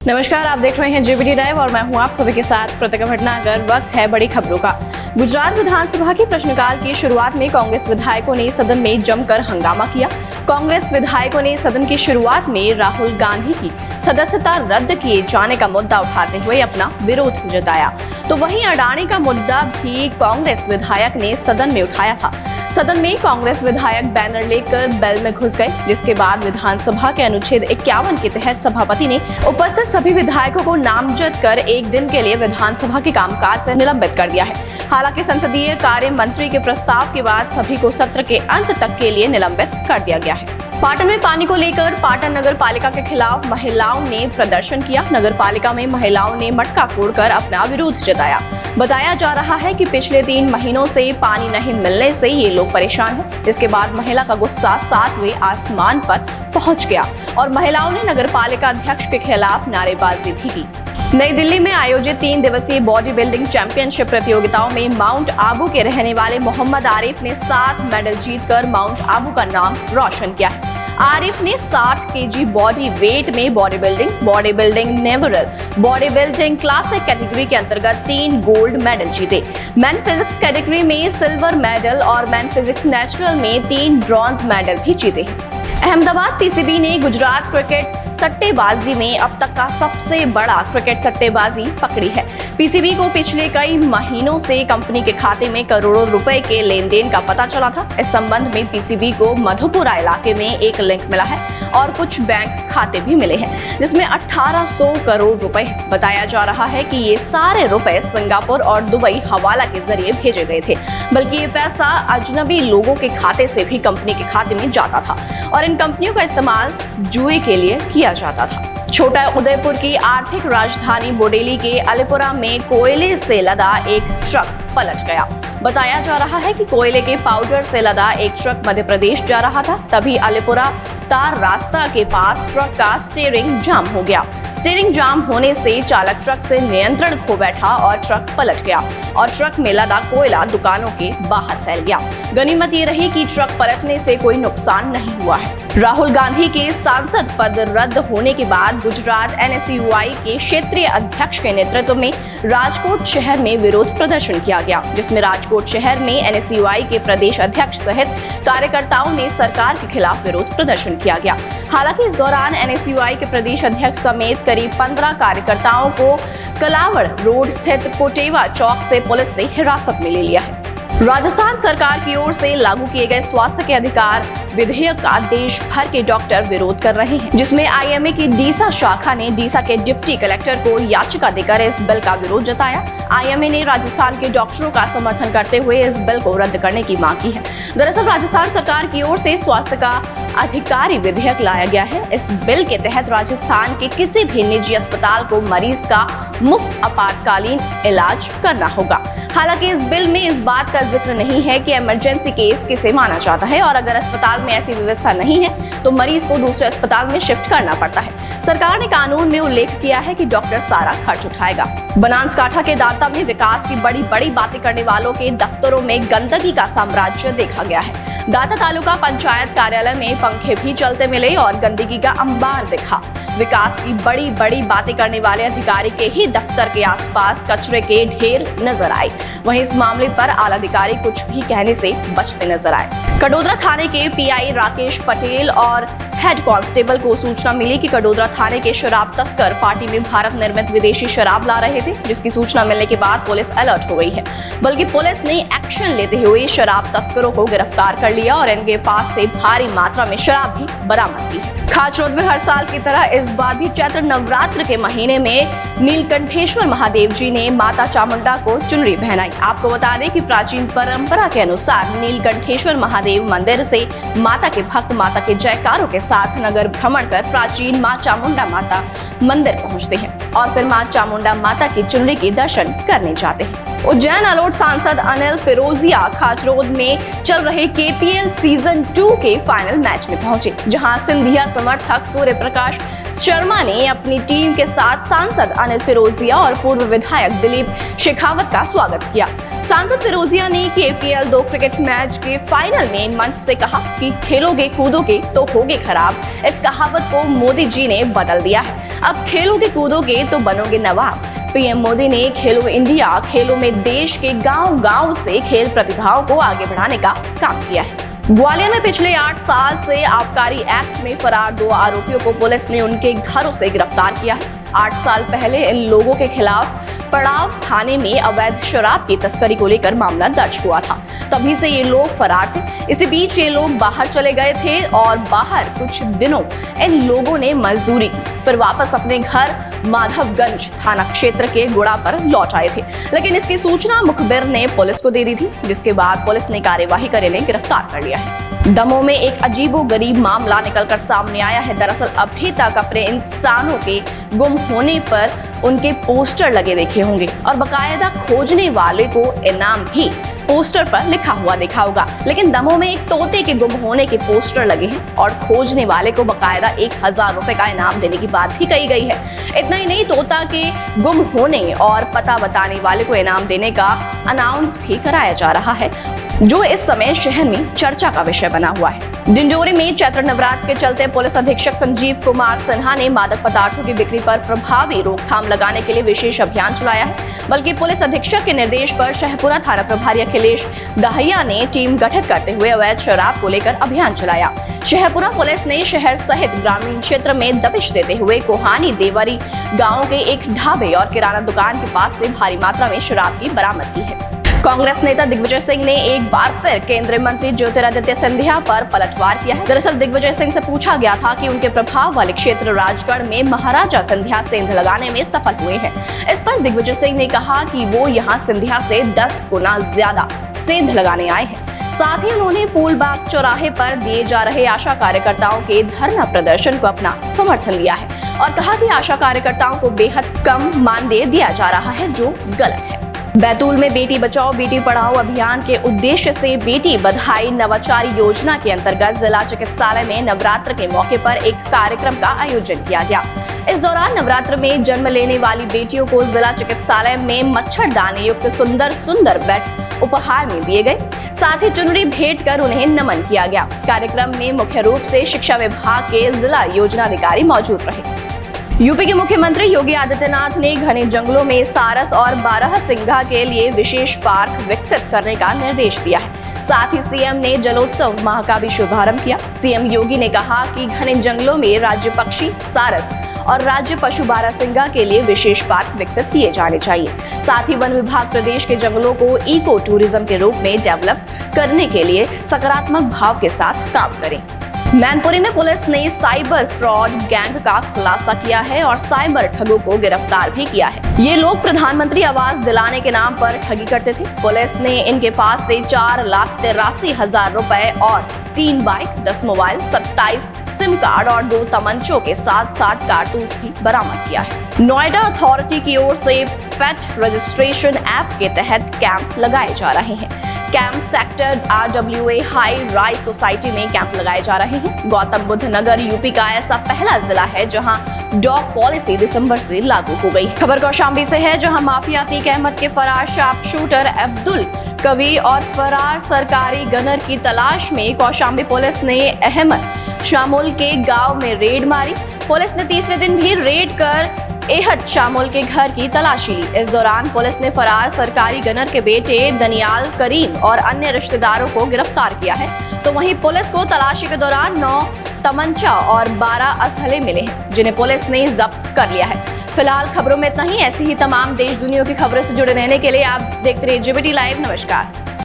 नमस्कार, आप देख रहे हैं जेबीटी लाइव और मैं हूं आप सभी के साथ प्रतिका भटनागर। वक्त है बड़ी खबरों का। गुजरात विधानसभा के प्रश्नकाल की शुरुआत में कांग्रेस विधायकों ने सदन में जमकर हंगामा किया। कांग्रेस विधायकों ने सदन की शुरुआत में राहुल गांधी की सदस्यता रद्द किए जाने का मुद्दा उठाते हुए अपना विरोध जताया, तो वहीं अडानी का मुद्दा भी कांग्रेस विधायक ने सदन में उठाया था। सदन में कांग्रेस विधायक बैनर लेकर बेल में घुस गए, जिसके बाद विधानसभा के अनुच्छेद 51 के तहत सभापति ने उपस्थित सभी विधायकों को नामजद कर एक दिन के लिए विधानसभा के कामकाज से निलंबित कर दिया है। हालांकि संसदीय कार्य मंत्री के प्रस्ताव के बाद सभी को सत्र के अंत तक के लिए निलंबित कर दिया गया है। पाटन में पानी को लेकर पाटन नगर पालिका के खिलाफ महिलाओं ने प्रदर्शन किया। नगर पालिका में महिलाओं ने मटका फोड़कर अपना विरोध जताया। बताया जा रहा है कि पिछले 3 महीनों से पानी नहीं मिलने से ये लोग परेशान हैं। इसके बाद महिला का गुस्सा 7वें आसमान पर पहुंच गया और महिलाओं ने नगर पालिका अध्यक्ष के खिलाफ नारेबाजी भी की। नई दिल्ली में आयोजित 3 दिवसीय बॉडी बिल्डिंग चैंपियनशिप प्रतियोगिताओं में माउंट आबू के रहने वाले मोहम्मद आरिफ ने 7 मेडल जीतकर माउंट आबू का नाम रोशन किया है। आरिफ ने 60 केजी बॉडी वेट में body building natural, body building classic category के अंतर्गत 3 गोल्ड मेडल जीते। मैन फिजिक्स कैटेगरी में सिल्वर मेडल और मैन फिजिक्स नेचुरल में 3 ब्रॉन्ज मेडल भी जीते। अहमदाबाद पीसीबी ने गुजरात क्रिकेट सट्टेबाजी में अब तक का सबसे बड़ा क्रिकेट सट्टेबाजी पकड़ी है। पीसीबी को पिछले कई महीनों से कंपनी के खाते में करोड़ों रुपए के लेन देन का पता चला था। इस संबंध में पीसीबी को मधुपुरा इलाके में एक लिंक मिला है और कुछ बैंक खाते भी मिले हैं, जिसमें 1800 करोड़ रुपए है। बताया जा रहा है कि ये सारे रुपए सिंगापुर और दुबई हवाला के जरिए भेजे गए थे, बल्कि ये पैसा अजनबी लोगों के खाते से भी कंपनी के खाते में जाता था और इन कंपनियों का इस्तेमाल जुए के लिए किया जाता था। छोटा उदयपुर की आर्थिक राजधानी बोडेली के अलीपुरा में कोयले से लदा एक ट्रक पलट गया। बताया जा रहा है कि कोयले के पाउडर से लदा एक ट्रक मध्य प्रदेश जा रहा था, तभी अलीपुरा तार रास्ता के पास ट्रक का स्टीयरिंग जाम हो गया। स्टीयरिंग जाम होने से चालक ट्रक से नियंत्रण खो बैठा और ट्रक पलट गया और ट्रक में लदा कोयला दुकानों के बाहर फैल गया। गनीमत ये रही कि ट्रक पलटने से कोई नुकसान नहीं हुआ है। राहुल गांधी के सांसद पद रद्द होने के बाद गुजरात एनएसयूआई के क्षेत्रीय अध्यक्ष के नेतृत्व में राजकोट शहर में विरोध प्रदर्शन किया गया, जिसमें राजकोट शहर में एनएसयूआई के प्रदेश अध्यक्ष सहित कार्यकर्ताओं ने सरकार के खिलाफ विरोध प्रदर्शन किया गया। हालांकि इस दौरान एनएसयूआई के प्रदेश अध्यक्ष समेत करीब 15 कार्यकर्ताओं को कलावड़ रोड स्थित कोटेवा चौक से पुलिस ने हिरासत में ले लिया है। राजस्थान सरकार की ओर से लागू किए गए स्वास्थ्य के अधिकार विधेयक का देश भर के डॉक्टर विरोध कर रहे हैं, जिसमें आईएमए की डीसा शाखा ने डीसा के डिप्टी कलेक्टर को याचिका देकर इस बिल का विरोध जताया। आईएमए ने राजस्थान के डॉक्टरों का समर्थन करते हुए इस बिल को रद्द करने की मांग की है। दरअसल राजस्थान सरकार की ओर से स्वास्थ्य का अधिकारी विधेयक लाया गया है। इस बिल के तहत राजस्थान के किसी भी निजी अस्पताल को मरीज का मुफ्त आपातकालीन इलाज करना होगा। हालांकि इस बिल में इस बात का जिक्र नहीं है कि इमरजेंसी केस किसे माना जाता है और अगर अस्पताल में ऐसी व्यवस्था नहीं है तो मरीज को दूसरे अस्पताल में शिफ्ट करना पड़ता है। सरकार ने कानून में उल्लेख किया है कि डॉक्टर सारा खर्च उठाएगा। बनासकांठा के दांता में विकास की बड़ी बड़ी बातें करने वालों के दफ्तरों में गंदगी का साम्राज्य देखा गया है। दांता तालुका पंचायत कार्यालय में पंखे भी चलते मिले और गंदगी का अंबार दिखा। विकास की बड़ी बड़ी बातें करने वाले अधिकारी के ही दफ्तर के आसपास कचरे के ढेर नजर आए। वहीं इस मामले पर आला अधिकारी कुछ भी कहने से बचते नजर आए। कडोदरा थाने के पीआई राकेश पटेल और हेड कांस्टेबल को सूचना मिली कि कडोदरा थाने के शराब तस्कर पार्टी में भारत निर्मित विदेशी शराब ला रहे थे, जिसकी सूचना मिलने के बाद पुलिस अलर्ट हो गई है। बल्कि पुलिस ने एक्शन लेते हुए शराब तस्करों को गिरफ्तार कर लिया और इनके पास से भारी मात्रा में शराब भी बरामद की है। खाच रोड में हर साल की तरह इस बार भी चैत्र नवरात्र के महीने में नीलकंठेश्वर महादेव जी ने माता चामुंडा को चुनरी पहनाई। आपको बता दें कि प्राचीन परंपरा के अनुसार नीलकंठेश्वर महादेव मंदिर से माता के भक्त माता के जयकारों के साथ नगर भ्रमण कर प्राचीन मां चामुंडा माता मंदिर पहुंचते हैं और फिर मां चामुंडा माता की चुनरी के दर्शन करने जाते हैं। उज्जैन अलोट सांसद अनिल फिरोजिया खाचरोद में चल रहे KPL सीजन 2 के फाइनल मैच में पहुंचे, जहां सिंधिया समर्थक सूर्य प्रकाश शर्मा ने अपनी टीम के साथ सांसद अनिल फिरोजिया और पूर्व विधायक दिलीप शेखावत का स्वागत किया। सांसद फिरोजिया ने KPL 2 क्रिकेट मैच के फाइनल में मंच से कहा कि खेलोगे कूदोगे तो होगे खराब। इस कहावत को मोदी जी ने बदल दिया है। अब खेलोगे कूदोगे तो बनोगे नवाब। पीएम मोदी ने खेलो इंडिया खेलों में देश के गांव-गांव से खेल प्रतिभाओं को आगे बढ़ाने का काम किया है। ग्वालियर में पिछले 8 साल से आबकारी एक्ट में फरार 2 आरोपियों को पुलिस ने उनके घरों से गिरफ्तार किया है। 8 साल पहले इन लोगों के खिलाफ पड़ाव थाने में अवैध शराब की तस्करी को लेकर मामला दर्ज हुआ था। तभी से ये लोग फरार थे। इसी बीच ये लोग बाहर चले गए थे और बाहर कुछ दिनों इन लोगों ने मजदूरी की, फिर वापस अपने घर माधवगंज थाना क्षेत्र के गुड़ा पर लौट आए थे। लेकिन इसकी सूचना मुखबिर ने पुलिस को दे दी थी, जिसके बाद पुलिस ने कार्यवाही कर इन्हें गिरफ्तार कर लिया है। दमोह में एक अजीबोगरीब मामला निकलकर सामने आया है। दरअसल अभी तक अपने इंसानों के गुम होने पर उनके पोस्टर लगे देखे होंगे और बकायदा खोजने वाले को इनाम भी पोस्टर पर लिखा हुआ देखा होगा। लेकिन दमोह में एक तोते के गुम होने के पोस्टर लगे हैं और खोजने वाले को बकायदा 1000 रुपए का इनाम देने की बात भी कही गई है। इतना ही नहीं, तोता के गुम होने और पता बताने वाले को इनाम देने का अनाउंस भी कराया जा रहा है, जो इस समय शहर में चर्चा का विषय बना हुआ है। डिंडोरी में चैत्र नवरात्र के चलते पुलिस अधीक्षक संजीव कुमार सिन्हा ने मादक पदार्थों की बिक्री पर प्रभावी रोकथाम लगाने के लिए विशेष अभियान चलाया है। बल्कि पुलिस अधीक्षक के निर्देश पर शहपुरा थाना प्रभारी अखिलेश दहिया ने टीम गठित करते हुए अवैध शराब को लेकर अभियान चलाया। शहपुरा पुलिस ने शहर सहित ग्रामीण क्षेत्र में दबिश देते हुए कोहानी देवरी गाँव के एक ढाबे और किराना दुकान के पास से भारी मात्रा में शराब की बरामद की है। कांग्रेस नेता दिग्विजय सिंह ने एक बार फिर केंद्रीय मंत्री ज्योतिरादित्य सिंधिया पर पलटवार किया है। दरअसल दिग्विजय सिंह से पूछा गया था कि उनके प्रभाव वाले क्षेत्र राजगढ़ में महाराजा सिंधिया सेंध लगाने में सफल हुए हैं। इस पर दिग्विजय सिंह ने कहा कि वो यहां सिंधिया से 10 गुना ज्यादा सेंध लगाने आए हैं। साथ ही उन्होंने फूलबाग चौराहे पर दिए जा रहे आशा कार्यकर्ताओं के धरना प्रदर्शन को अपना समर्थन दिया है और कहा कि आशा कार्यकर्ताओं को बेहद कम मानदेय दिया जा रहा है, जो गलत है। बैतूल में बेटी बचाओ बेटी पढ़ाओ अभियान के उद्देश्य से बेटी बधाई नवाचारी योजना के अंतर्गत जिला चिकित्सालय में नवरात्र के मौके पर एक कार्यक्रम का आयोजन किया गया। इस दौरान नवरात्र में जन्म लेने वाली बेटियों को जिला चिकित्सालय में मच्छरदानी युक्त सुंदर बेड उपहार में दिए गए। साथ ही चुनरी भेंट कर उन्हें नमन किया गया। कार्यक्रम में मुख्य रूप से शिक्षा विभाग के जिला योजना अधिकारी मौजूद रहे। यूपी के मुख्यमंत्री योगी आदित्यनाथ ने घने जंगलों में सारस और बारहसिंघा के लिए विशेष पार्क विकसित करने का निर्देश दिया है। साथ ही सीएम ने जलोत्सव माह का भी शुभारंभ किया। सीएम योगी ने कहा कि घने जंगलों में राज्य पक्षी सारस और राज्य पशु बारहसिंघा के लिए विशेष पार्क विकसित किए जाने चाहिए। साथ ही वन विभाग प्रदेश के जंगलों को इको टूरिज्म के रूप में डेवलप करने के लिए सकारात्मक भाव के साथ काम करें। मैनपुरी में पुलिस ने साइबर फ्रॉड गैंग का खुलासा किया है और साइबर ठगों को गिरफ्तार भी किया है। ये लोग प्रधानमंत्री आवास दिलाने के नाम पर ठगी करते थे। पुलिस ने इनके पास से 4,83,000 रुपए और 3 बाइक, 10 मोबाइल, 27 सिम कार्ड और 2 तमंचों के साथ 60 कारतूस भी बरामद किया है। नोएडा अथॉरिटी की ओर से पेट रजिस्ट्रेशन ऐप के तहत कैंप लगाए जा रहे हैं। Camp sector RWA high rise society में कैंप लगाए जा रहे हैं। गौतम बुद्ध नगर यूपी का ऐसा पहला जिला है जहां डॉग पॉलिसी दिसंबर से लागू हो गई। खबर कौशाम्बी से है, जहां माफिया अतीक अहमद के फरार शार्प शूटर अब्दुल कवी और फरार सरकारी गनर की तलाश में कौशाम्बी पुलिस ने अहमद शामुल के गांव में रेड मारी। पुलिस ने तीसरे दिन भी रेड कर एहद शामुल के घर की तलाशी ली। इस दौरान पुलिस ने फरार सरकारी गनर के बेटे दनियाल करीम और अन्य रिश्तेदारों को गिरफ्तार किया है। तो वहीं पुलिस को तलाशी के दौरान 9 तमंचा और 12 असलहे मिले हैं, जिन्हें पुलिस ने जब्त कर लिया है। फिलहाल खबरों में इतना ही। ऐसी ही तमाम देश दुनिया की खबरों से जुड़े रहने के लिए आप देखते रहिए JBT लाइव। नमस्कार।